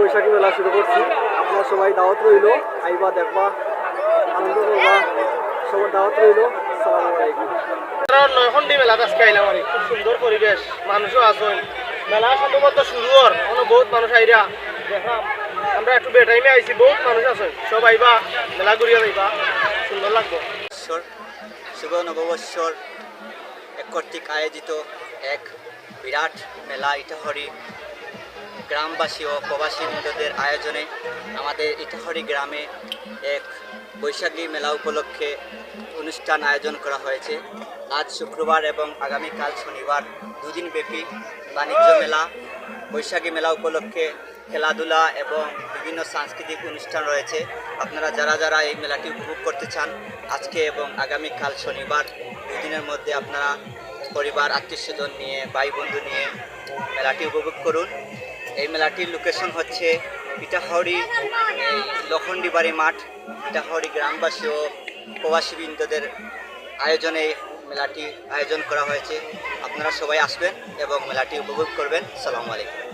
বৈশাখী মেলা শুরু করছি। আপনার সবাই দাওয়াত রইল, আইবা দেখবা, আনন্দ করবা, সবার দাওয়াত রইল। আসসালামু আলাইকুম। নয়খন্ডি মেলা আজকে আইলাম আর খুব সুন্দর পরিবেশ, মানুষও আসেন। মেলা সম্ভবত শুরু হওয়ার এখনো বহুত মানুষ আইরা দেখলাম। আমরা একটু বেটাইমে আইছি, বহুত মানুষ আছেন। সব আইবা, মেলা ঘুরিয়া যাইবা, সুন্দর লাগবে। শুভ নববৎসর কর্তৃক আয়োজিত এক বিরাট মেলা ইটাহরি গ্রামবাসী ও প্রবাসী বৃন্দদের আয়োজনে আমাদের ইটাহরি গ্রামে এক বৈশাখী মেলা উপলক্ষে অনুষ্ঠান আয়োজন করা হয়েছে। আজ শুক্রবার এবং আগামীকাল শনিবার দুদিনব্যাপী বাণিজ্য মেলা, বৈশাখী মেলা উপলক্ষে খেলাধুলা এবং বিভিন্ন সাংস্কৃতিক অনুষ্ঠান রয়েছে। আপনারা যারা যারা এই মেলাটি উপভোগ করতে চান, আজকে এবং আগামীকাল শনিবার দুদিনের মধ্যে আপনারা পরিবার আত্মীয়স্বজন নিয়ে, ভাই বন্ধু নিয়ে মেলাটি উপভোগ করুন। এই মেলাটির লোকেশন হচ্ছে ইটাহরি লখন্ডি বাড়ি মাঠ। ইটাহরি গ্রামবাসী ও প্রবাসীবৃন্দদের আয়োজনে মেলাটি আয়োজন করা হয়েছে। আপনারা সবাই আসবেন এবং মেলাটি উপভোগ করবেন। আসসালামু আলাইকুম।